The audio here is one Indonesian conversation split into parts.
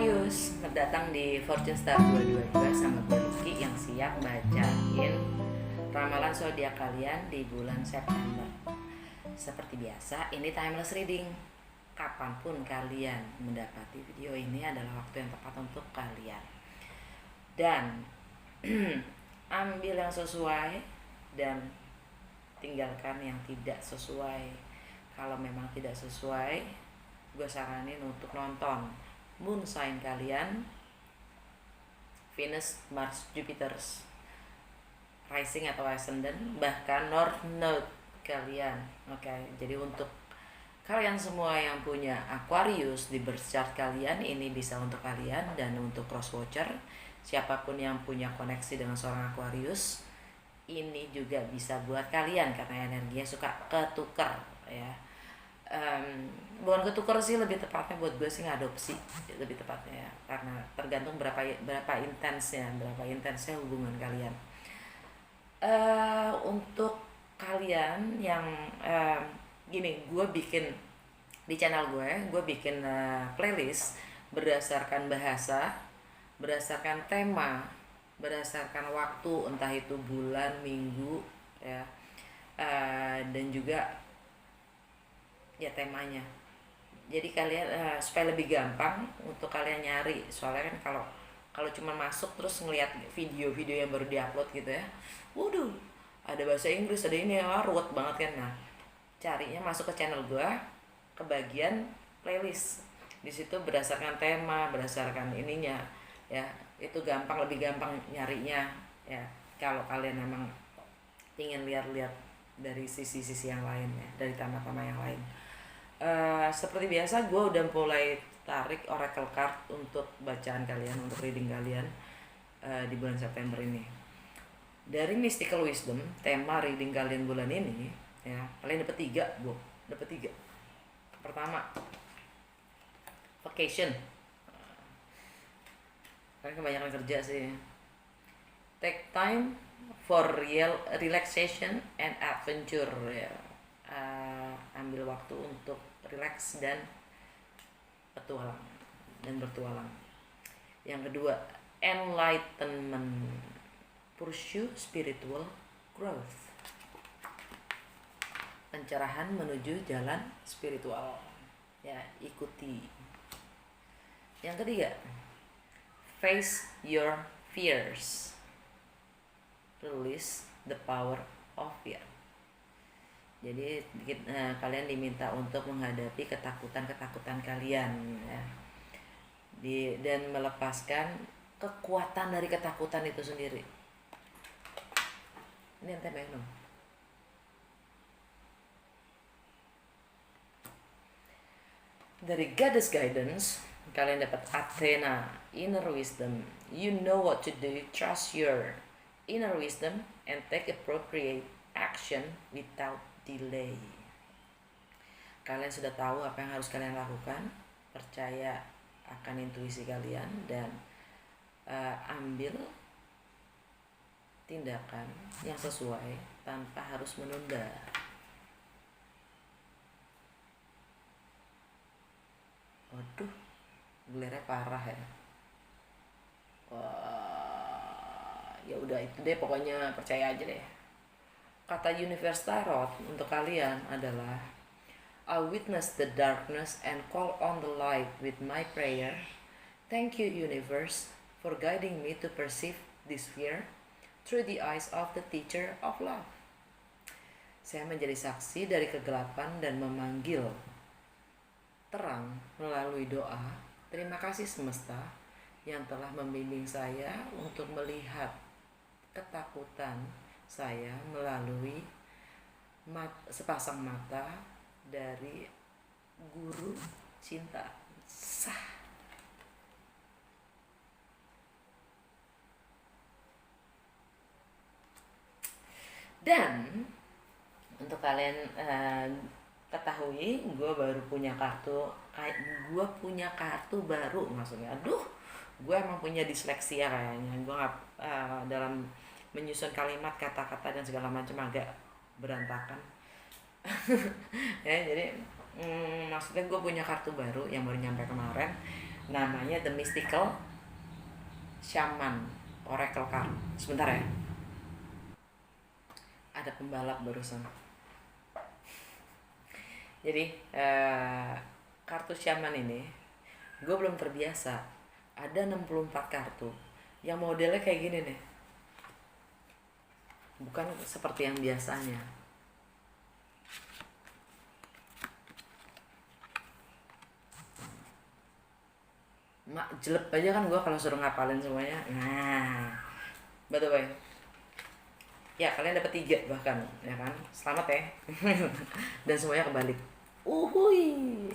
Aquarius, selamat datang di Fortune Star 222 sama gue Lucky yang siap bacain ramalan zodiak kalian di bulan September. Seperti biasa, ini timeless reading. Kapanpun kalian mendapati video ini adalah waktu yang tepat untuk kalian. Dan ambil yang sesuai dan tinggalkan yang tidak sesuai. Kalau memang tidak sesuai, gue saranin untuk nonton moon sign kalian, Venus, Mars, Jupiter, rising atau ascendant, bahkan north node kalian. Oke, jadi untuk kalian semua yang punya Aquarius di birth chart kalian, ini bisa untuk kalian. Dan untuk cross watcher, siapapun yang punya koneksi dengan seorang Aquarius, ini juga bisa buat kalian karena energinya suka ketukar ya. Bukan ketukar sih, lebih tepatnya buat gue sih ngadopsi lebih tepatnya ya, karena tergantung berapa intensnya hubungan kalian. Untuk kalian yang gini, gue bikin di channel gue bikin playlist berdasarkan bahasa, berdasarkan tema, berdasarkan waktu, entah itu bulan, minggu ya, dan juga ya temanya. Jadi kalian supaya lebih gampang untuk kalian nyari, soalnya kan kalau cuma masuk terus ngelihat video-video yang baru diupload gitu ya, waduh, ada bahasa Inggris, ada ini ya, ruwet banget kan. Nah, carinya masuk ke channel gue, ke bagian playlist. Di situ berdasarkan tema, berdasarkan ininya ya, itu lebih gampang nyarinya ya, kalau kalian memang ingin lihat-lihat dari sisi-sisi yang lain ya, dari tema-tema yang lain. Seperti biasa, gue udah mulai tarik oracle card untuk bacaan kalian, untuk reading kalian di bulan September ini. Dari Mystical Wisdom, tema reading kalian bulan ini ya, kalian dapat 3, Bu. Dapat 3. Pertama, vacation. Kalian kebanyakan kerja sih. Take time for real relaxation and adventure ya. Ambil waktu untuk relax dan bertualang. Yang kedua, enlightenment, pursue spiritual growth, pencerahan menuju jalan spiritual ya, ikuti. Yang ketiga, face your fears, release the power of fear. Jadi kalian diminta untuk menghadapi ketakutan kalian ya. Dan melepaskan kekuatan dari ketakutan itu sendiri. Ini ente minum. Dari Goddess Guidance, kalian dapat Athena, Inner Wisdom. You know what to do, trust your inner wisdom and take appropriate action without delay. Kalian sudah tahu apa yang harus kalian lakukan, percaya akan intuisi kalian, dan ambil tindakan yang sesuai tanpa harus menunda. Waduh, gelernya parah ya. Wah, ya udah itu deh, pokoknya percaya aja deh. Kata Universe Tarot untuk kalian adalah, I witness the darkness and call on the light with my prayer. Thank you, Universe, for guiding me to perceive this fear through the eyes of the teacher of love. Saya menjadi saksi dari kegelapan dan memanggil terang melalui doa. Terima kasih semesta yang telah membimbing saya untuk melihat ketakutan saya melalui sepasang mata dari guru cinta. Sah. Dan untuk kalian ketahui, gue baru punya kartu baru, maksudnya aduh, gue emang punya disleksia kayaknya. Gue nggak dalam menyusun kalimat, kata-kata dan segala macam agak berantakan. Ya, jadi maksudnya gue punya kartu baru yang baru nyampe kemarin. namanya The Mystical Shaman Oracle Card. Sebentar ya, ada pembalap barusan. Jadi kartu Shaman ini gue belum terbiasa. Ada 64 kartu yang modelnya kayak gini nih, bukan seperti yang biasanya. Mak jelek aja kan gue kalau suruh ngapalin semuanya. Nah, by the way, ya kalian dapat 3 bahkan, ya kan? Selamat ya. Dan semuanya kebalik. Uhuy.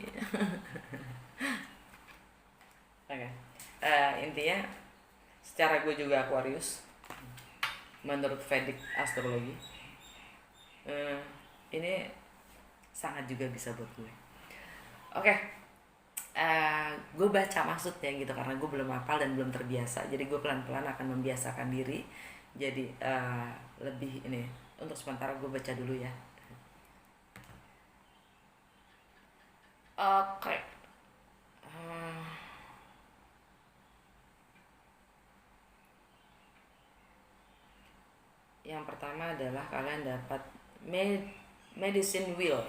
Oke. Intinya secara gue juga Aquarius menurut Vedic astrologi. Ini sangat juga bisa buat gue. Oke. Gue baca maksudnya gitu karena gue belum hafal dan belum terbiasa. Jadi gue pelan-pelan akan membiasakan diri. Jadi lebih ini, untuk sementara gue baca dulu ya. Oke. Yang pertama adalah kalian dapat medicine wheel,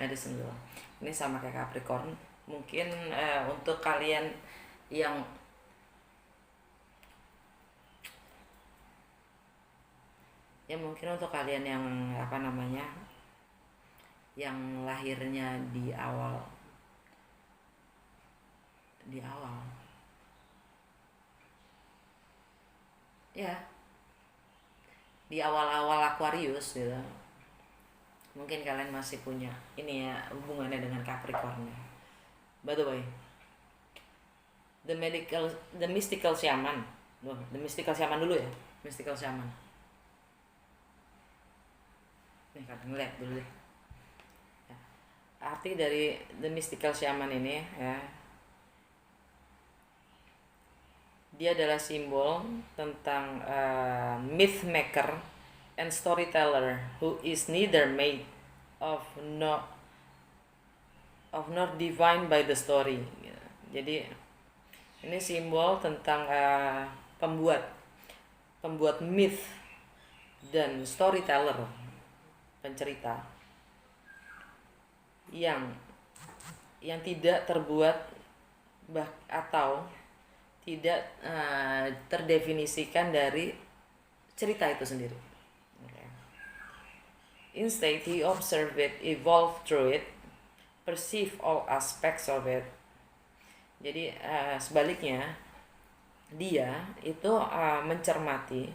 medicine wheel. Ini sama kayak Capricorn. Mungkin untuk kalian yang mungkin untuk kalian yang yang lahirnya di awal ya, di awal-awal Aquarius gitu, mungkin kalian masih punya ini ya, hubungannya dengan Capricorn ya. By the way, the mystical shaman. The mystical shaman dulu ya. Mystical shaman. Nih kalian ngeliat dulu deh. Ya. Arti dari the mystical shaman ini ya, dia adalah simbol tentang myth maker and storyteller who is neither made of nor divine by the story. Jadi ini simbol tentang pembuat myth dan storyteller, pencerita yang tidak terbuat atau tidak terdefinisikan dari cerita itu sendiri. Okay. Instead, he observed it, evolved through it, perceive all aspects of it. Jadi sebaliknya, dia itu mencermati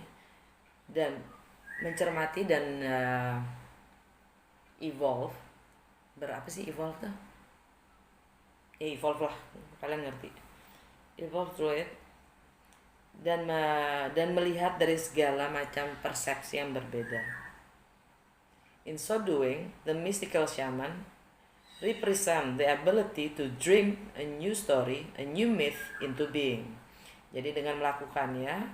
dan evolve. Berapa sih evolve tuh? Ya evolve lah, kalian ngerti. Evolve through it dan melihat dari segala macam persepsi yang berbeda. In so doing, the mystical shaman represent the ability to dream a new story, a new myth into being. Jadi dengan melakukannya,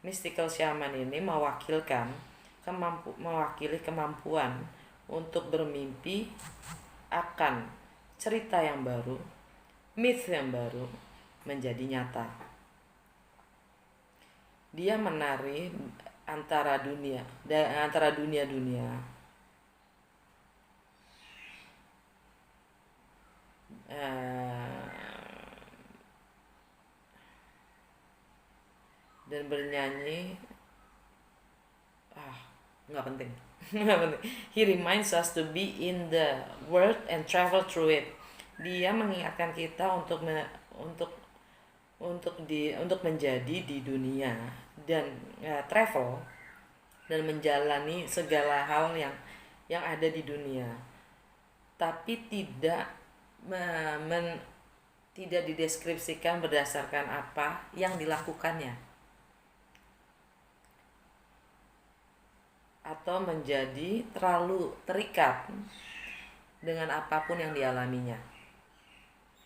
mystical shaman ini mewakili kemampuan untuk bermimpi akan cerita yang baru, myth yang baru menjadi nyata. Dia menari antara dunia dan bernyanyi nggak penting. He reminds us to be in the world and travel through it. Dia mengingatkan kita untuk menjadi di dunia dan travel dan menjalani segala hal yang ada di dunia, tapi tidak dideskripsikan berdasarkan apa yang dilakukannya atau menjadi terlalu terikat dengan apapun yang dialaminya.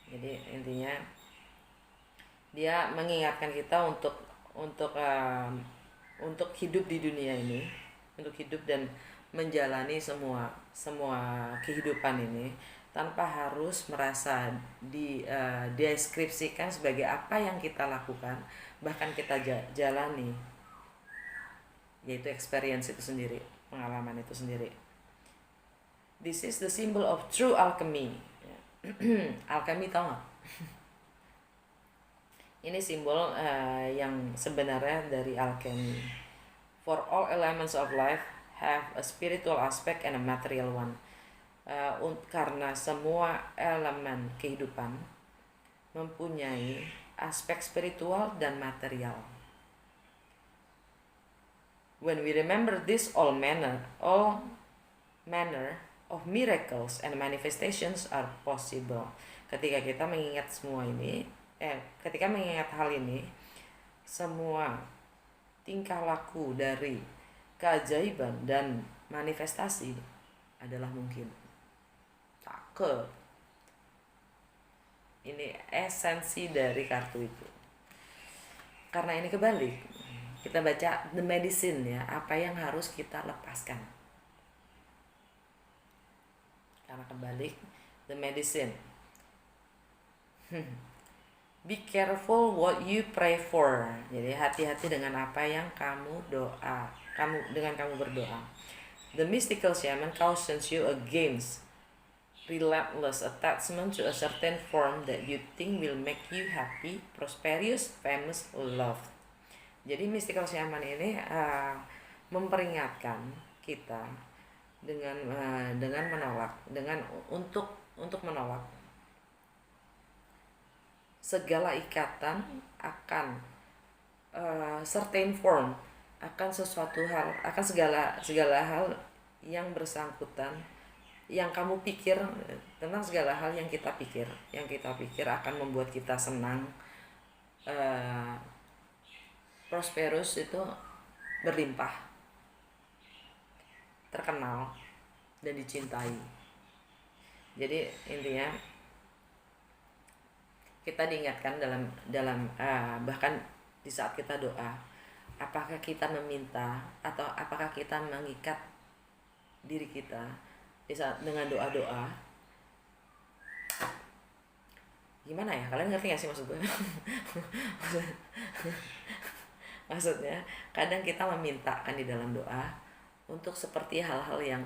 Jadi intinya dia mengingatkan kita untuk hidup di dunia ini, untuk hidup dan menjalani semua kehidupan ini, tanpa harus merasa deskripsikan sebagai apa yang kita lakukan, bahkan kita jalani, yaitu experience itu sendiri, pengalaman itu sendiri. This is the symbol of true alchemy. Alchemy, tau gak? Ini simbol yang sebenarnya dari alchemy. For all elements of life have a spiritual aspect and a material one. Karena semua elemen kehidupan mempunyai aspek spiritual dan material. When we remember this, all manner of miracles and manifestations are possible. Ketika kita mengingat semua ini, ketika mengingat hal ini, semua tingkah laku dari keajaiban dan manifestasi adalah mungkin. Cakep. Ini esensi dari kartu itu. Karena ini kebalik, kita baca the medicine ya, apa yang harus kita lepaskan. Karena kebalik, the medicine. Be careful what you pray for. Jadi hati-hati dengan apa yang kamu berdoa. The mystical shaman cautions you against relentless attachment to a certain form that you think will make you happy, prosperous, famous, loved. Jadi mystical shaman ini memperingatkan kita dengan menolak, untuk menolak segala ikatan akan certain form, akan sesuatu hal, akan segala hal yang bersangkutan, yang kamu pikir, tentang segala hal yang kita pikir akan membuat kita senang, prosperous, itu berlimpah, terkenal, dan dicintai. Jadi intinya kita diingatkan dalam bahkan di saat kita doa, apakah kita meminta atau apakah kita mengikat diri kita di saat dengan doa-doa. Gimana ya, kalian ngerti gak sih maksud gue? Maksudnya kadang kita meminta kan di dalam doa untuk seperti hal-hal yang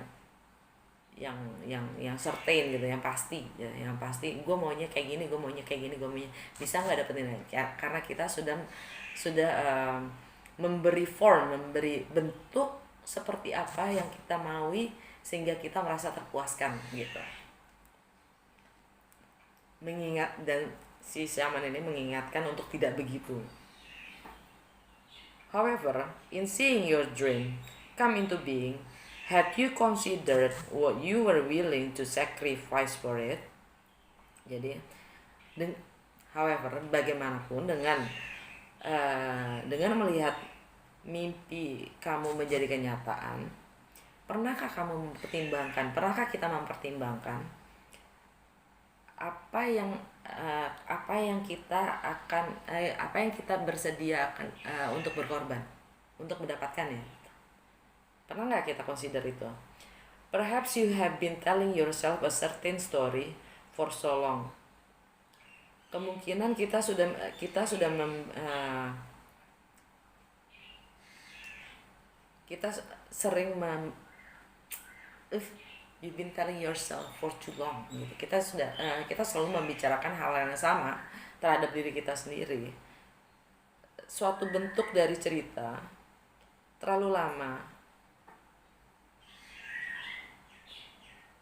certain gitu, yang pasti gue maunya kayak gini, gue maunya bisa nggak dapetin ya, karena kita sudah memberi bentuk seperti apa yang kita maui, sehingga kita merasa terpuaskan gitu. Dan si shaman ini mengingatkan untuk tidak begitu. However, in seeing your dream come into being, had you considered what you were willing to sacrifice for it? Jadi, however, bagaimanapun dengan melihat mimpi kamu menjadi kenyataan, pernahkah kita mempertimbangkan apa yang kita bersedia untuk berkorban untuk mendapatkannya? Pernah nggak kita consider itu? Perhaps you have been telling yourself a certain story for so long. Kemungkinan kita sudah sering you've been telling yourself for too long gitu. Kita selalu membicarakan hal yang sama terhadap diri kita sendiri. Suatu bentuk dari cerita terlalu lama.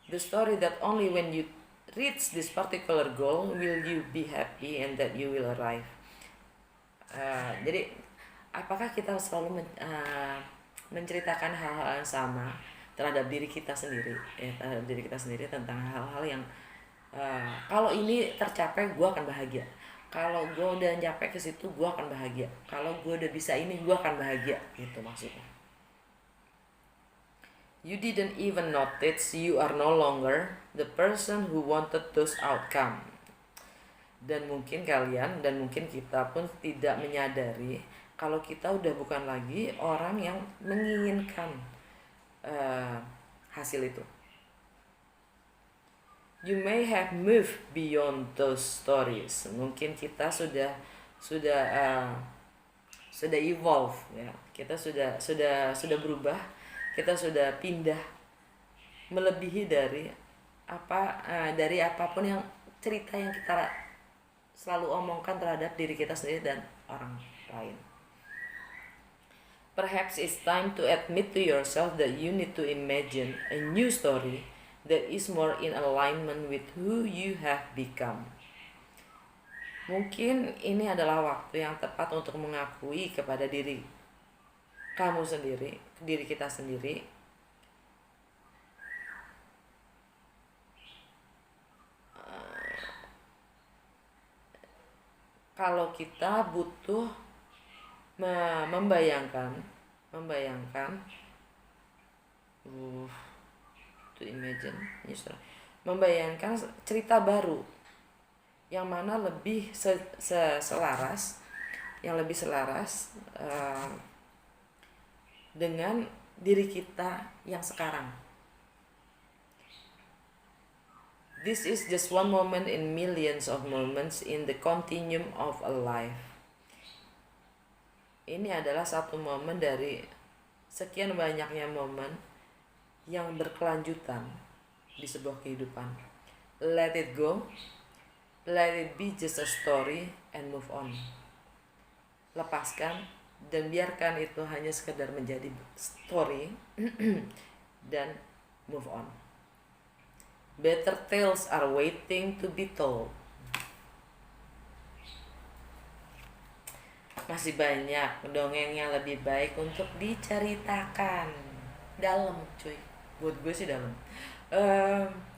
The story that only when you reach this particular goal will you be happy and that you will arrive. Jadi apakah kita selalu menceritakan hal-hal yang sama terhadap diri kita sendiri, tentang hal-hal yang kalau ini tercapai gue akan bahagia, kalau gue udah nyampe ke situ gue akan bahagia, kalau gue udah bisa ini gue akan bahagia, gitu maksudnya. You didn't even notice you are no longer the person who wanted those outcome. Dan mungkin kalian dan mungkin kita pun tidak menyadari kalau kita udah bukan lagi orang yang menginginkan hasil itu. You may have moved beyond those stories. Mungkin kita sudah sudah evolve ya. Kita sudah berubah. Kita sudah pindah melebihi dari apapun yang cerita yang kita selalu omongkan terhadap diri kita sendiri dan orang lain. Perhaps it's time to admit to yourself that you need to imagine a new story that is more in alignment with who you have become. Mungkin ini adalah waktu yang tepat untuk mengakui kepada diri kamu sendiri, diri kita sendiri, kalau kita butuh membayangkan to imagine membayangkan cerita baru yang mana lebih selaras dengan diri kita yang sekarang. This is just one moment in millions of moments in the continuum of a life. Ini adalah satu momen dari sekian banyaknya momen yang berkelanjutan di sebuah kehidupan. Let it go. Let it be just a story and move on. Lepaskan dan biarkan itu hanya sekedar menjadi story dan move on. Better tales are waiting to be told. Masih banyak dongeng yang lebih baik untuk diceritakan. Dalam cuy, buat gue sih dalam.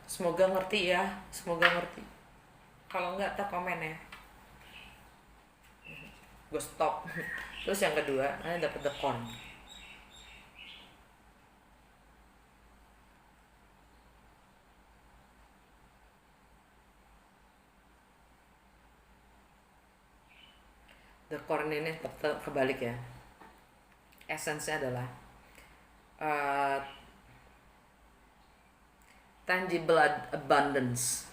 Semoga ngerti ya, semoga ngerti. Kalau enggak tak komen ya. Gue stop. Terus yang kedua, dapat the corn. The corn ini kebalik ya. Esensnya adalah tangible abundance.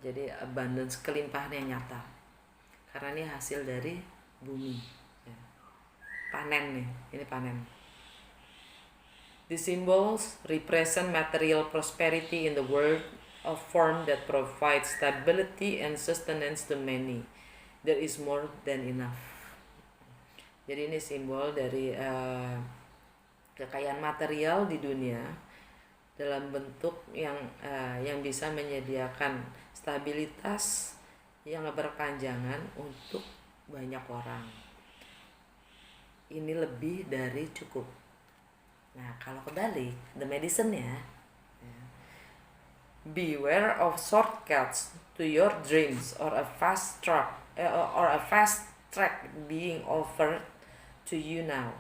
Jadi abundance, kelimpahan yang nyata. Karena ini hasil dari bumi. Ya. Panen nih, ini panen. The symbols represent material prosperity in the world, a form that provides stability and sustenance to many. There is more than enough. Jadi ini simbol dari kekayaan material di dunia dalam bentuk yang bisa menyediakan stabilitas yang berkepanjangan untuk banyak orang. Ini lebih dari cukup. Nah, kalau kebalik, the medicine-nya, beware of shortcuts to your dreams or a fast track being offered to you now.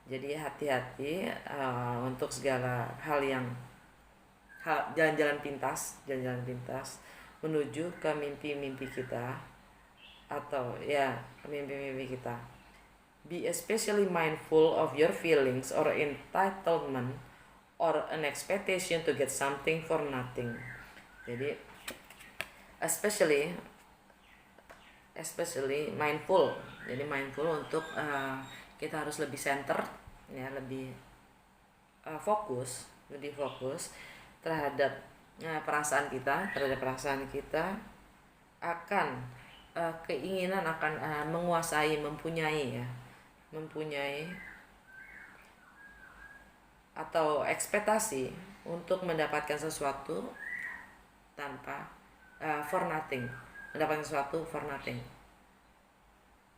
Jadi hati-hati untuk segala hal yang jalan-jalan pintas menuju ke mimpi-mimpi kita atau ya mimpi-mimpi kita. Be especially mindful of your feelings or entitlement or an expectation to get something for nothing. Jadi especially mindful. Jadi mindful untuk kita harus lebih center ya, lebih fokus terhadap perasaan kita akan keinginan akan menguasai, mempunyai atau ekspektasi untuk mendapatkan sesuatu tanpa for nothing,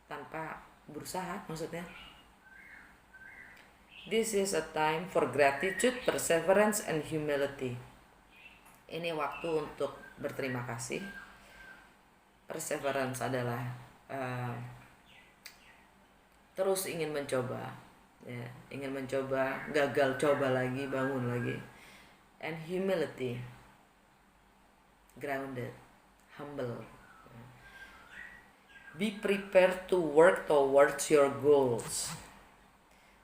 tanpa berusaha maksudnya. This is a time for gratitude, perseverance, and humility. Ini waktu untuk berterima kasih. Perseverance adalah terus ingin mencoba, ya, gagal coba lagi, bangun lagi. And humility, grounded, humble. Be prepared to work towards your goals.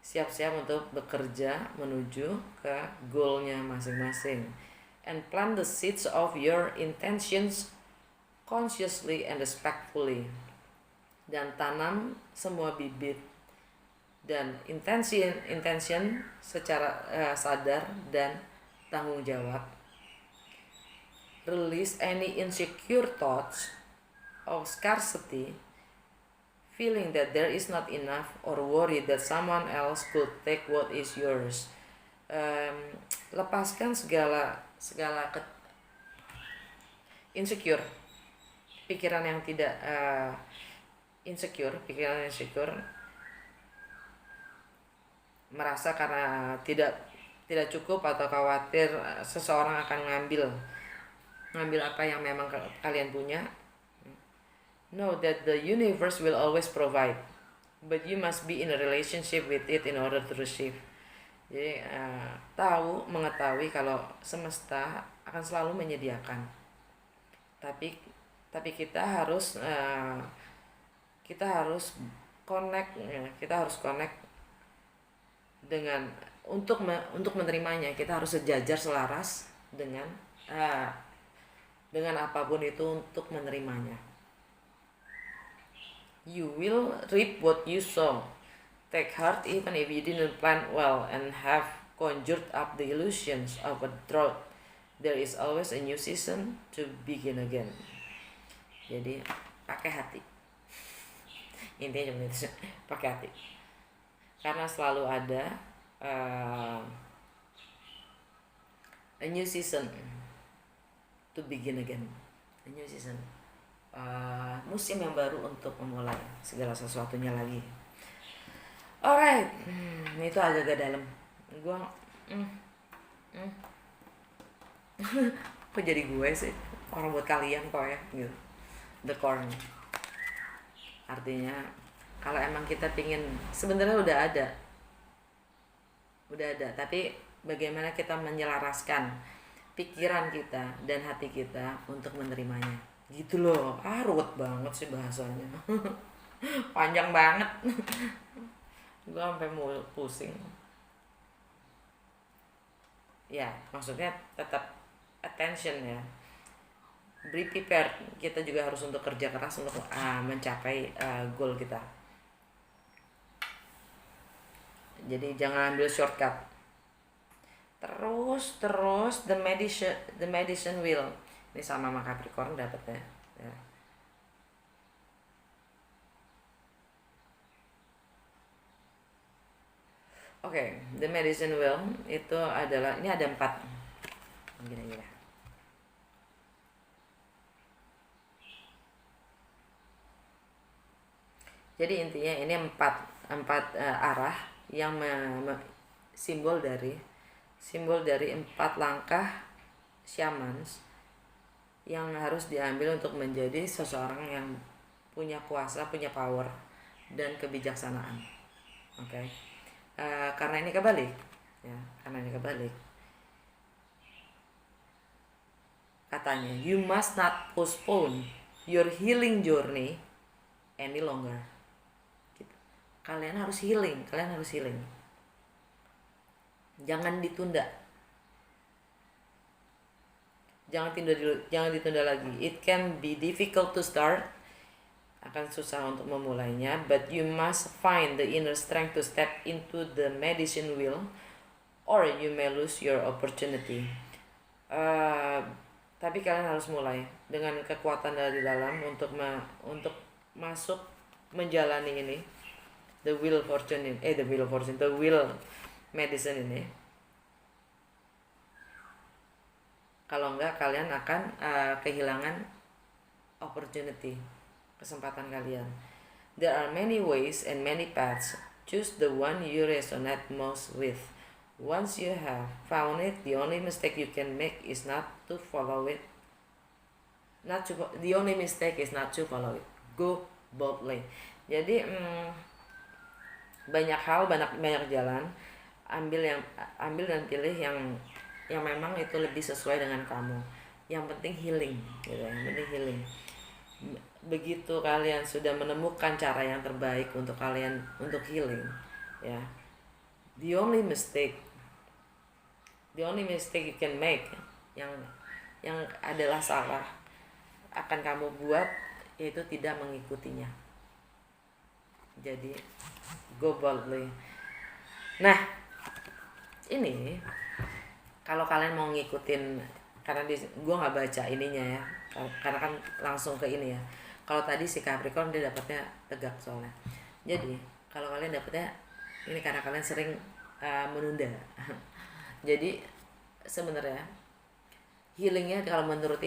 Siap-siap untuk bekerja menuju ke goalnya masing-masing. and plant the seeds of your intentions consciously and respectfully, dan tanam semua bibit dan intention secara sadar dan tanggung jawab. Release any insecure thoughts of scarcity, feeling that there is not enough, or worry that someone else could take what is yours. Lepaskan segala insecure, pikiran yang tidak pikiran insecure, merasa karena tidak cukup atau khawatir seseorang akan ngambil apa yang memang kalian punya. Know that the universe will always provide, but you must be in a relationship with it in order to receive. Jadi mengetahui kalau semesta akan selalu menyediakan, tapi kita harus connect, kita harus connect dengan untuk menerimanya. Kita harus sejajar, selaras dengan apapun itu untuk menerimanya. You will reap what you sow. Take heart even if you didn't plant well and have conjured up the illusions of a drought. There is always a new season to begin again. Jadi pakai hati. Intinya cuma itu, pakai hati. Karena selalu ada a new season to begin again. A new season. Musim yang baru untuk memulai segala sesuatunya lagi. Alright, itu agak-agak dalam. Gua kok jadi gue sih? Orang buat kalian kok ya, gitu. The corn. Artinya kalau emang kita pingin, sebenarnya udah ada, tapi bagaimana kita menyelaraskan pikiran kita dan hati kita untuk menerimanya. Gitu loh. Ruwet banget sih bahasanya. Panjang banget. Gue sampai mau pusing. Ya, maksudnya tetap attention ya. Be prepared. Kita juga harus untuk kerja keras untuk mencapai goal kita. Jadi jangan ambil shortcut. Terus the medicine will. Ini sama Capricorn dapatnya. Ya. Oke, the medicine wheel itu adalah, ini ada 4. Gini. Jadi intinya ini 4 arah yang simbol dari 4 langkah shamans yang harus diambil untuk menjadi seseorang yang punya kuasa, punya power dan kebijaksanaan. Oke. Karena ini kebalik, katanya you must not postpone your healing journey any longer. Gitu. Kalian harus healing. Jangan ditunda. Jangan ditunda lagi. It can be difficult to start. Akan susah untuk memulainya, but you must find the inner strength to step into the medicine wheel, or you may lose your opportunity. Tapi kalian harus mulai dengan kekuatan dari dalam untuk masuk menjalani ini, the wheel medicine ini. Kalau enggak, kalian akan kehilangan opportunity, kesempatan kalian. There are many ways and many paths. Choose the one you resonate most with. Once you have found it, the only mistake you can make is not to follow it. The only mistake is not to follow it. Go boldly. Jadi banyak hal, banyak jalan. Ambil dan pilih yang memang itu lebih sesuai dengan kamu. Yang penting healing, gitu. Begitu kalian sudah menemukan cara yang terbaik untuk kalian untuk healing, ya, the only mistake you can make yang adalah salah akan kamu buat, yaitu tidak mengikutinya. Jadi go boldly. Nah, ini kalau kalian mau ngikutin, karena gue nggak baca ininya ya, karena kan langsung ke ini ya. Kalau tadi si Capricorn dia dapatnya tegak soalnya. Jadi kalau kalian dapatnya ini karena kalian sering menunda. Jadi sebenarnya healingnya kalau menurut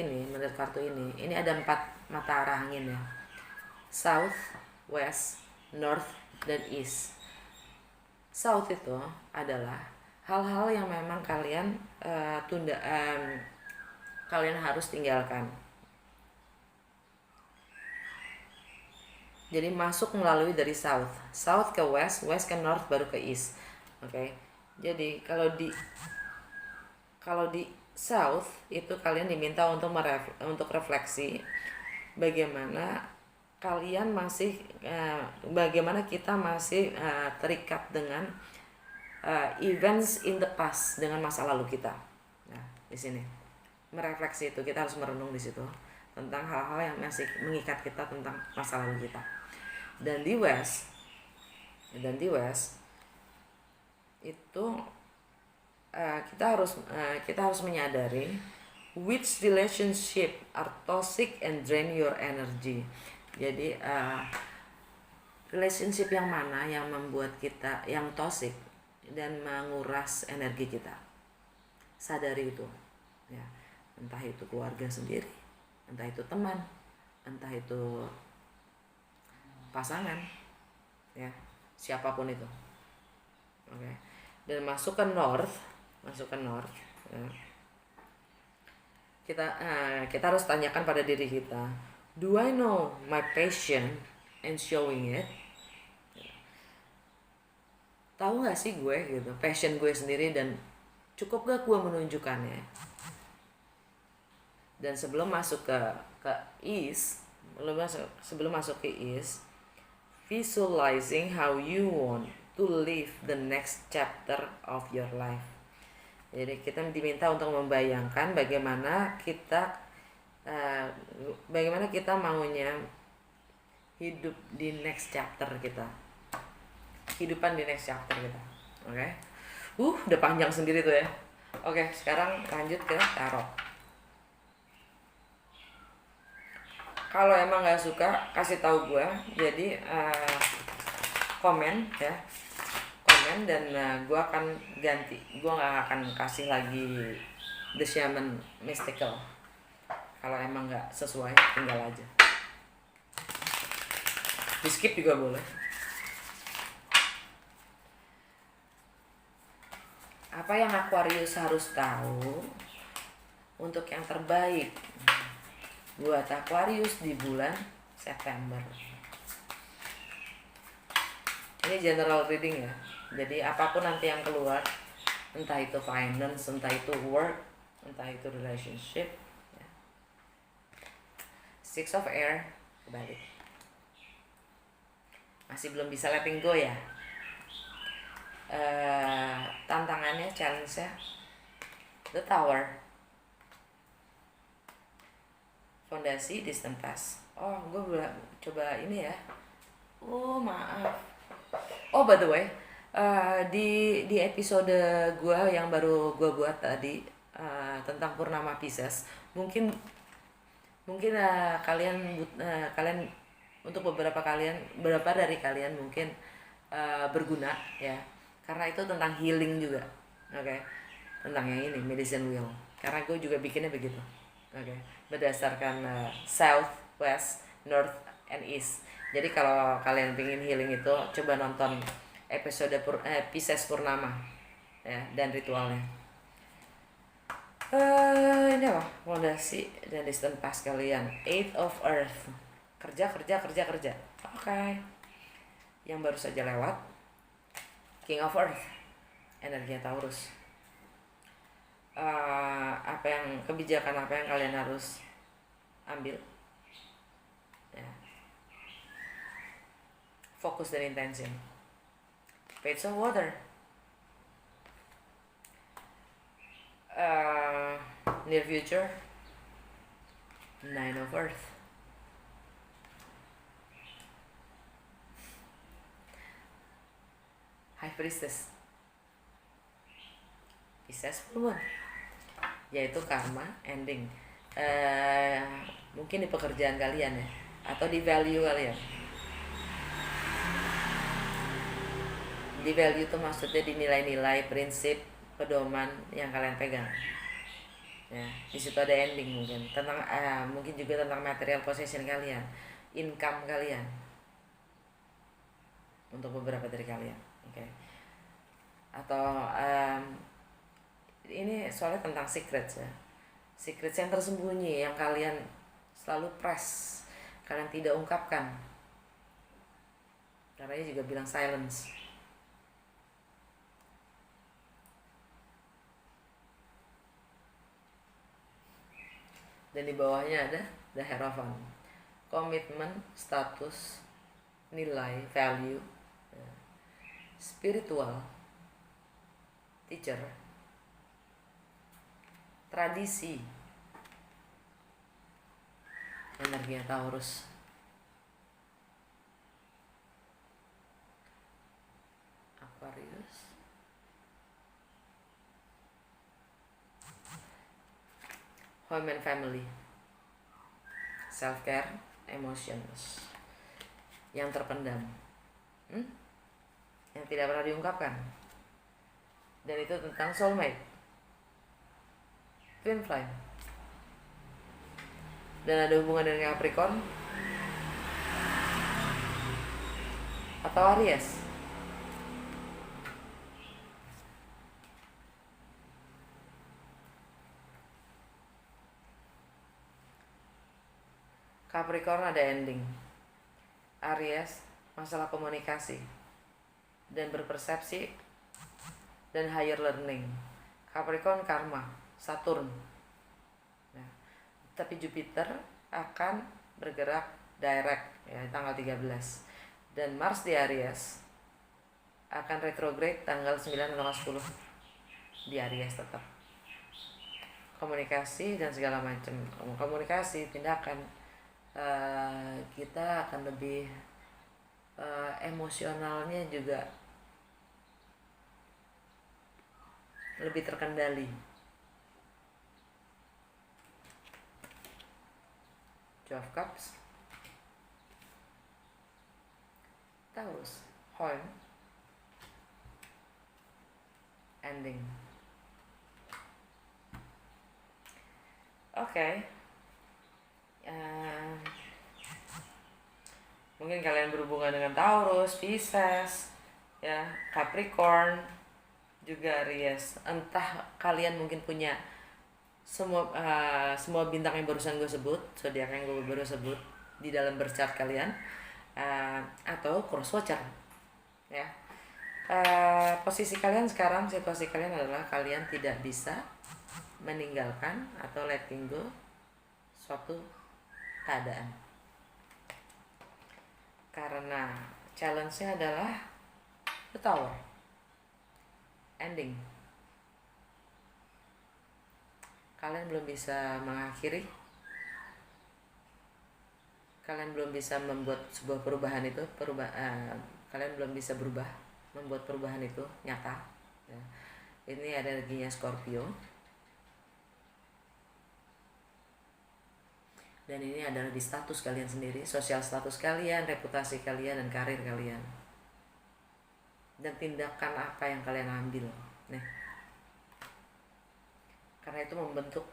kartu ini ada 4 mata arah angin ya. South, West, North, dan East. South itu adalah hal-hal yang memang kalian kalian harus tinggalkan. Jadi masuk melalui dari South ke West, West ke North, baru ke East. Oke. Jadi kalau di South itu kalian diminta untuk refleksi bagaimana kalian masih bagaimana kita masih terikat dengan events in the past, dengan masa lalu kita. Nah, di sini merefleksi itu kita harus merenung di situ tentang hal-hal yang masih mengikat kita tentang masa lalu kita. Dan di West itu kita harus menyadari which relationship are toxic and drain your energy. Jadi relationship yang mana yang membuat kita yang toxic dan menguras energi kita. Sadari itu ya, entah itu keluarga sendiri, entah itu teman, entah itu pasangan ya, siapapun itu. Oke. Dan masuk ke North ya. Kita harus tanyakan pada diri kita, do I know my passion and showing it? Tahu nggak sih gue gitu passion gue sendiri, dan cukup gak gue menunjukkannya? Dan sebelum masuk ke East, sebelum masuk ke East, visualizing how you want to live the next chapter of your life. Jadi kita diminta untuk membayangkan bagaimana kita maunya hidup di next chapter kita, kehidupan di next chapter kita. Oke. Udah panjang sendiri tuh ya. Oke, sekarang lanjut ke tarot. Kalau emang nggak suka, kasih tahu gue. Jadi komen ya, dan gue akan ganti. Gue nggak akan kasih lagi The Shaman Mystical. Kalau emang nggak sesuai, tinggal aja. Di skip juga boleh. Apa yang Aquarius harus tahu untuk yang terbaik buat Aquarius di bulan September? Ini general reading ya. Jadi apapun nanti yang keluar, entah itu finance, entah itu work, entah itu relationship ya. Six of Air kebalik. Masih belum bisa letting go ya. Tantangannya, challenge-nya The Tower, fondasi, distant past. Oh, gue coba ini ya. Oh, maaf. Oh, by the way, di episode gue yang baru gue buat tadi tentang Purnama Pisces, mungkin kalian untuk beberapa dari kalian mungkin berguna ya, karena itu tentang healing juga. Oke. Tentang yang ini medicine wheel, karena gue juga bikinnya begitu. Oke. Berdasarkan South, West, North, and East. Jadi kalau kalian pengen healing itu, coba nonton episode Pisces Purnama ya, dan ritualnya. Ini apa? Fondasi dan distant past kalian. Eight of Earth. Kerja. Oke. Yang baru saja lewat, King of Earth, energinya Taurus. Kebijakan apa yang kalian harus ambil ya. Fokus dan intention. Page of Water. near future, Nine of Earth. High Priestess, Pisces full moon, yaitu karma ending. Mungkin di pekerjaan kalian ya, atau di value kalian. Di value itu maksudnya di nilai-nilai, prinsip, pedoman yang kalian pegang. Ya, di situ ada ending mungkin tentang mungkin juga tentang material possession kalian, income kalian untuk beberapa dari kalian. Oke. Atau ini soalnya tentang secrets ya. Secrets yang tersembunyi yang kalian selalu press, kalian tidak ungkapkan. Karena dia juga bilang silence. Dan di bawahnya ada the Hierophant, komitmen, status, nilai, value, spiritual, teacher, tradisi, energinya Taurus, Aquarius, home and family, self care, emotions yang terpendam, yang tidak pernah diungkapkan. Dan itu tentang soulmate, twin flame, dan ada hubungan dengan Capricorn atau Aries. Capricorn ada ending, Aries masalah komunikasi dan berpersepsi dan higher learning. Capricorn karma, Saturn. Nah, tapi Jupiter akan bergerak direct ya tanggal 13. Dan Mars di Aries akan retrograde tanggal 9 atau 10 di Aries tetap. Komunikasi dan segala macam. Komunikasi, tindakan, kita akan lebih emosionalnya juga lebih terkendali. Two of Cups, Taurus, Horn, ending. Oke. Mungkin kalian berhubungan dengan Taurus, Pisces, ya, Capricorn, juga Aries. Entah kalian mungkin punya semua bintang yang barusan gue sebut, zodiak yang gue baru sebut di dalam birth chart kalian, atau cross watcher, ya. Posisi kalian sekarang, situasi kalian adalah kalian tidak bisa meninggalkan atau letting go suatu keadaan. Karena challenge-nya adalah the Tower, ending. Kalian belum bisa mengakhiri, kalian belum bisa membuat sebuah perubahan itu, kalian belum bisa berubah, membuat perubahan itu nyata ya. Ini ada energinya Scorpio, dan ini adalah di status kalian sendiri, sosial status kalian, reputasi kalian, dan karir kalian, dan tindakan apa yang kalian ambil. Nah, karena itu membentuk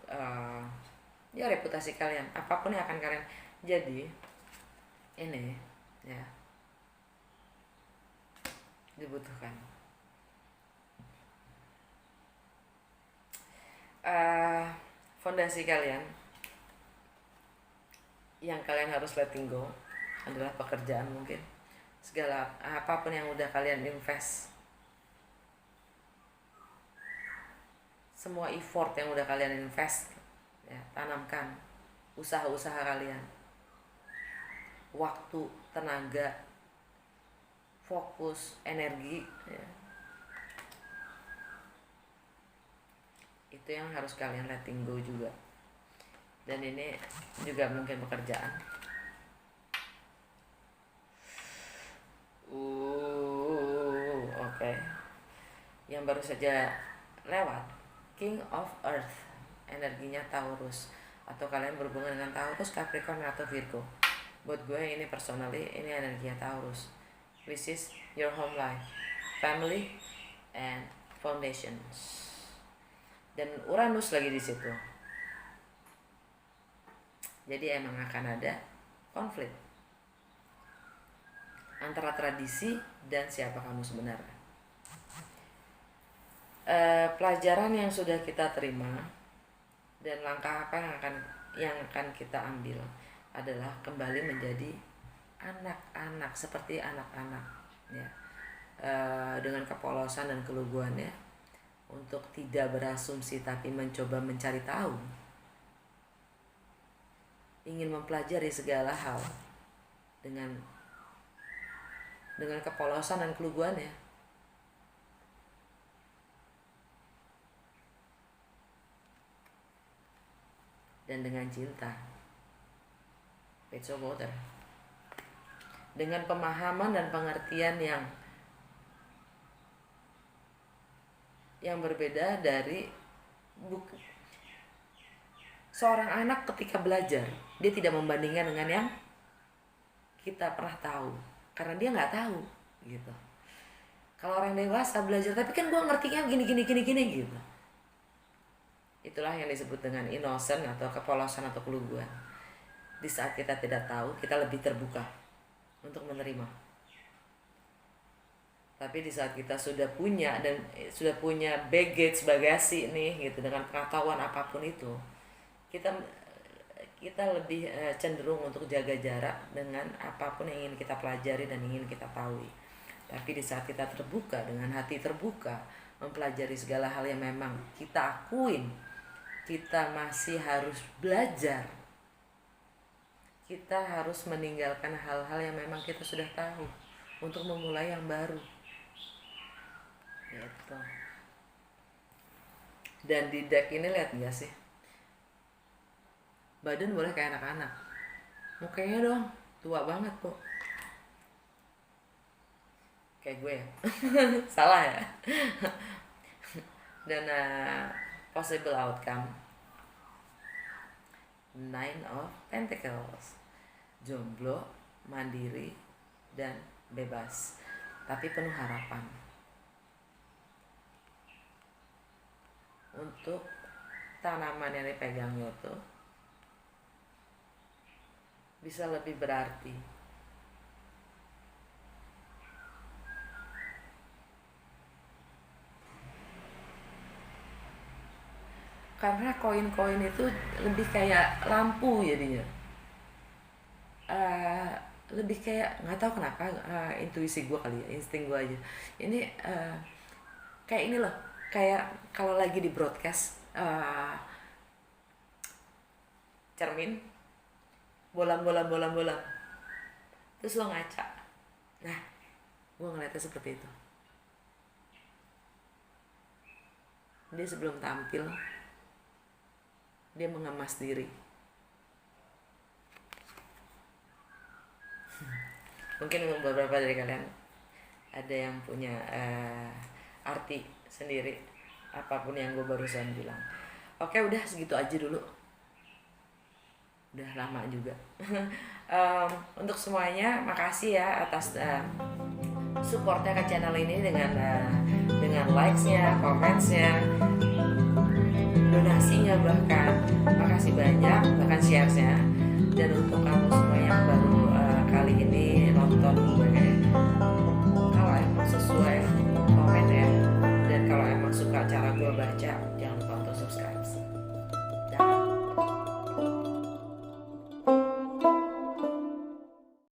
ya reputasi kalian, apapun yang akan kalian jadi. Ini ya dibutuhkan fondasi kalian yang kalian harus letting go adalah pekerjaan. Mungkin segala apapun yang udah kalian invest, semua effort yang udah kalian invest ya, tanamkan usaha-usaha kalian, waktu, tenaga, fokus, energi ya. Itu yang harus kalian letting go juga. Dan ini juga mungkin pekerjaan. Oke. Yang baru saja lewat, King of Earth, energinya Taurus, atau kalian berhubungan dengan Taurus, Capricorn atau Virgo. Buat gue ini personally, ini energinya Taurus, which is your home life, family, and foundations. Dan Uranus lagi di situ. Jadi emang akan ada konflik antara tradisi dan siapa kamu sebenarnya. Pelajaran yang sudah kita terima dan langkah apa yang akan kita ambil adalah kembali menjadi anak-anak, seperti anak-anak ya, dengan kepolosan dan keluguannya, untuk tidak berasumsi tapi mencoba mencari tahu, ingin mempelajari segala hal dengan kepolosan dan keluguannya. Dan dengan cinta, Page of Water, dengan pemahaman dan pengertian yang berbeda dari buku. Seorang anak ketika belajar, dia tidak membandingkan dengan yang kita pernah tahu, karena dia nggak tahu gitu. Kalau orang dewasa belajar, tapi kan gue ngertinya gini gitu. Itulah yang disebut dengan innocent atau kepolosan atau keluguan. Di saat kita tidak tahu, kita lebih terbuka untuk menerima. Tapi di saat kita sudah punya baggage, bagasi nih gitu, dengan pengetahuan apapun itu, kita lebih cenderung untuk jaga jarak dengan apapun yang ingin kita pelajari dan ingin kita tahu. Tapi di saat kita terbuka, dengan hati terbuka, mempelajari segala hal yang memang kita akuin, kita masih harus belajar. Kita harus meninggalkan hal-hal yang memang kita sudah tahu untuk memulai yang baru. Gitu. Dan di deck ini lihat nggak sih? Badan boleh kayak anak-anak, mukanya dong tua banget kok. Kayak gue ya. Salah ya. Dan possible outcome, Nine of Pentacles, jomblo, mandiri, dan bebas, tapi penuh harapan. Untuk tanaman yang dipegangnya itu bisa lebih berarti. Karena koin-koin itu lebih kayak lampu jadinya. Lebih kayak, nggak tahu kenapa, intuisi gue kali ya, insting gue aja. Ini kayak ini loh, kayak kalau lagi di broadcast cermin, bolam, terus lo ngaca. Nah, gue ngeliatnya seperti itu. Dia sebelum tampil, dia mengemas diri. Mungkin beberapa dari kalian ada yang punya arti sendiri apapun yang gue barusan bilang. Oke, udah segitu aja dulu. Udah lama juga. Untuk semuanya, makasih ya atas supportnya ke channel ini dengan likes-nya, comments-nya, donasinya, bahkan makasih banyak, bahkan share-nya. Dan untuk kamu semua yang baru kali ini nonton gue, kalau emang sesuai, komen ya. Dan kalau emang suka cara gue baca, jangan lupa untuk subscribe.